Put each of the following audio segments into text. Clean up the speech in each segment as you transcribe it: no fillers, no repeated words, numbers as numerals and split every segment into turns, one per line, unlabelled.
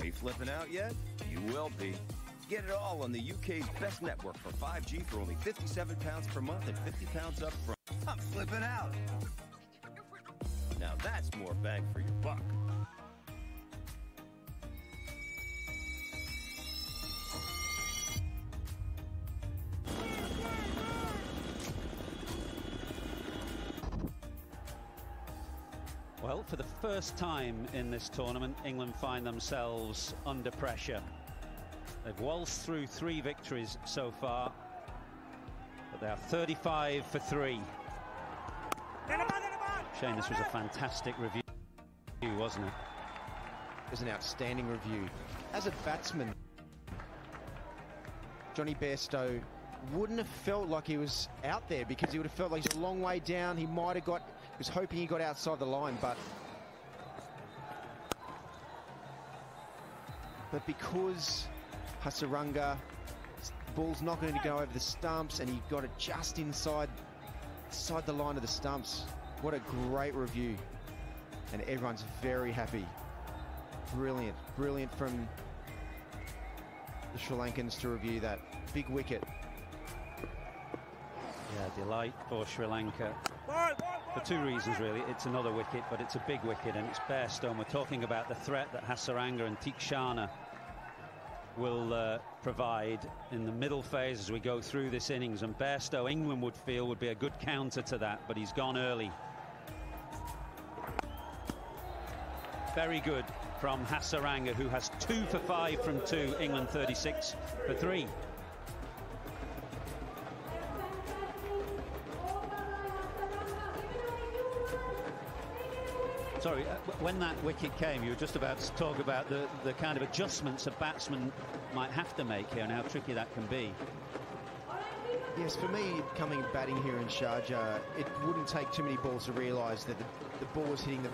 Are you flipping out yet? You will be. Get it all on the UK's best network for 5G for only £57 per month and £50 up front. I'm flipping out. Now that's more bang for your buck.
Well, for the first time in this tournament, England find themselves under pressure. They've waltzed through 3 victories so far, but they are 35 for 3. Shane, this was a fantastic review, wasn't it?
It was an outstanding review. As a batsman, Jonny Bairstow wouldn't have felt like he was out there, because he would have felt like he's a long way down. He might have got, he was hoping he got outside the line, but because Hasaranga, the ball's not going to go over the stumps, and he got it just inside the line of the stumps. What a great review, and everyone's very happy. Brilliant, brilliant from the Sri Lankans to review that. Big wicket.
Yeah, delight for Sri Lanka. For 2 reasons, really. It's another wicket, but it's a big wicket, and it's Bairstow. We're talking about the threat that Hasaranga and Theekshana will provide in the middle phase as we go through this innings. And Bairstow, England would feel, would be a good counter to that, but he's gone early. Very good from Hasaranga, who has 2 for 5 from 2. England 36 for 3. Sorry, when that wicket came, you were just about to talk about the kind of adjustments a batsman might have to make here and how tricky that can be.
Yes, for me, coming batting here in Sharjah, it wouldn't take too many balls to realise that the ball was hitting the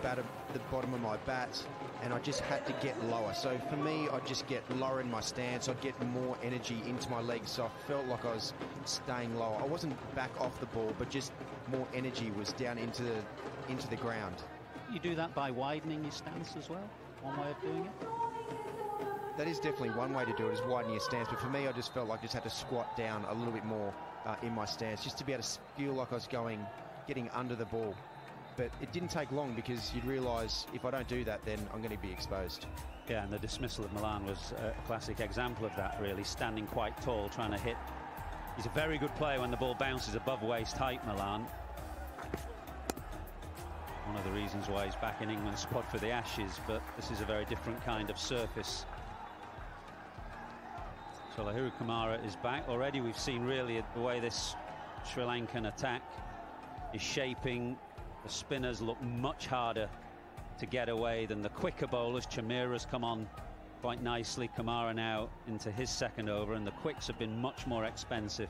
bottom of my bat, and I just had to get lower. So for me, I'd just get lower in my stance. I'd get more energy into my legs, so I felt like I was staying lower. I wasn't back off the ball, but just more energy was down into the ground.
You do that by widening your stance as well? One way of doing it?
That is definitely one way to do it, is widen your stance. But for me, I just felt like I just had to squat down a little bit more in my stance, just to be able to feel like I was getting under the ball. But it didn't take long, because you'd realise if I don't do that, then I'm going to be exposed.
Yeah, and the dismissal of Milan was a classic example of that, really. Standing quite tall, trying to hit. He's a very good player when the ball bounces above waist height, Milan. One of the reasons why he's back in England's squad for the Ashes, but this is a very different kind of surface. So Lahiri Kumara is back. Already we've seen really the way this Sri Lankan attack is shaping. The spinners look much harder to get away than the quicker bowlers. Chamira's come on quite nicely. Kumara now into his second over, and the quicks have been much more expensive.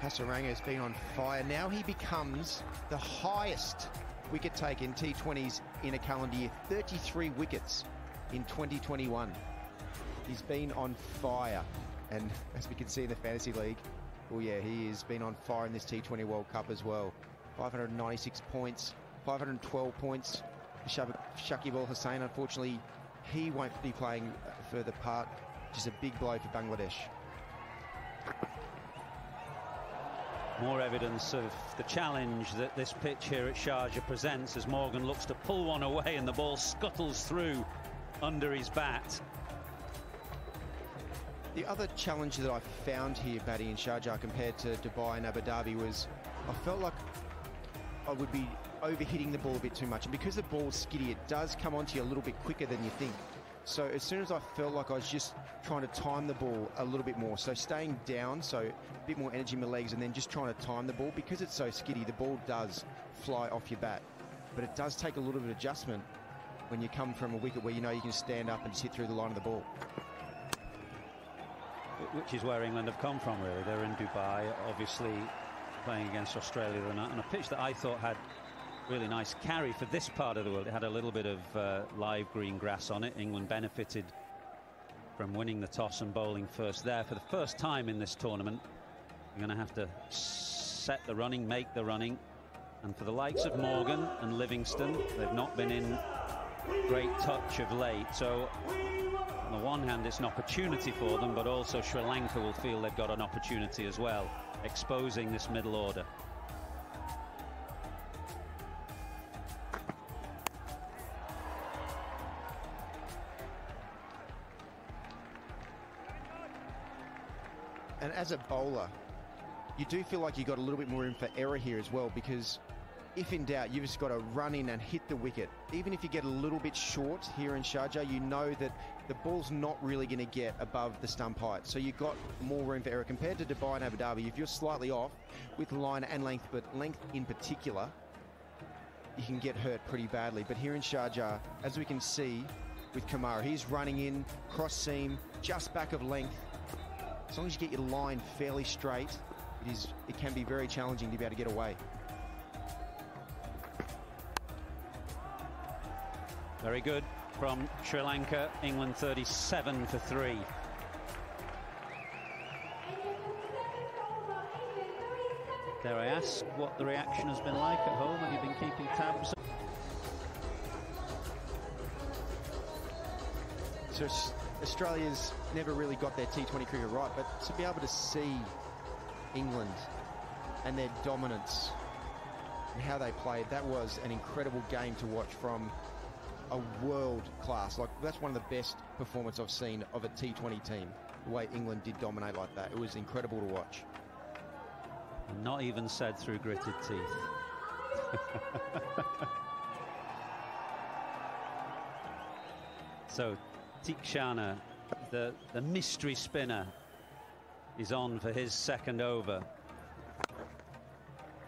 Hasaranga has been on fire. Now he becomes the highest wicket take in T20s in a calendar year. 33 wickets in 2021. He's been on fire. And as we can see in the Fantasy League, oh yeah, he has been on fire in this T20 World Cup as well. 596 points, 512 points. Shakib Al Hussain, unfortunately, he won't be playing further part, which is a big blow for Bangladesh.
More evidence of the challenge that this pitch here at Sharjah presents, as Morgan looks to pull one away and the ball scuttles through under his bat.
The other challenge that I found here batting in Sharjah compared to Dubai and Abu Dhabi was I felt like I would be overhitting the ball a bit too much, and because the ball's skiddy, it does come onto you a little bit quicker than you think. So as soon as I felt like I was just trying to time the ball a little bit more, so staying down, so a bit more energy in my legs, and then just trying to time the ball, because it's so skiddy, the ball does fly off your bat. But it does take a little bit of adjustment when you come from a wicket where you know you can stand up and just hit through the line of the ball.
Which is where England have come from, really. They're in Dubai, obviously playing against Australia on a pitch that I thought had really nice carry for this part of the world. It had a little bit of live green grass on it. England benefited from winning the toss and bowling first there. For the first time in this tournament, you're going to have to set the running, make the running. And for the likes of Morgan and Livingston, they've not been in great touch of late. So on the one hand, it's an opportunity for them, but also Sri Lanka will feel they've got an opportunity as well, exposing this middle order.
And as a bowler, you do feel like you've got a little bit more room for error here as well, because if in doubt, you've just got to run in and hit the wicket. Even if you get a little bit short here in Sharjah, you know that the ball's not really going to get above the stump height. So you've got more room for error compared to Dubai and Abu Dhabi. If you're slightly off with line and length, but length in particular, you can get hurt pretty badly. But here in Sharjah, as we can see with Kamara, he's running in, cross seam, just back of length. As long as you get your line fairly straight, it can be very challenging to be able to get away.
Very good from Sri Lanka. England 37 for 3. Dare I ask what the reaction has been like at home? Have you been keeping tabs?
So Australia's never really got their T20 cricket right, but to be able to see England and their dominance and how they played, that was an incredible game to watch from a world class. Like, that's one of the best performances I've seen of a T20 team, the way England did dominate like that. It was incredible to watch.
Not even said through gritted teeth. So Tikshana, the mystery spinner, is on for his second over.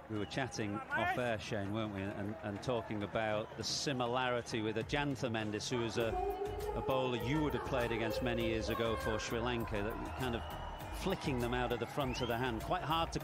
We were chatting off air, Shane, weren't we, and talking about the similarity with Ajantha Mendis, who is a bowler you would have played against many years ago for Sri Lanka, that kind of flicking them out of the front of the hand. Quite hard to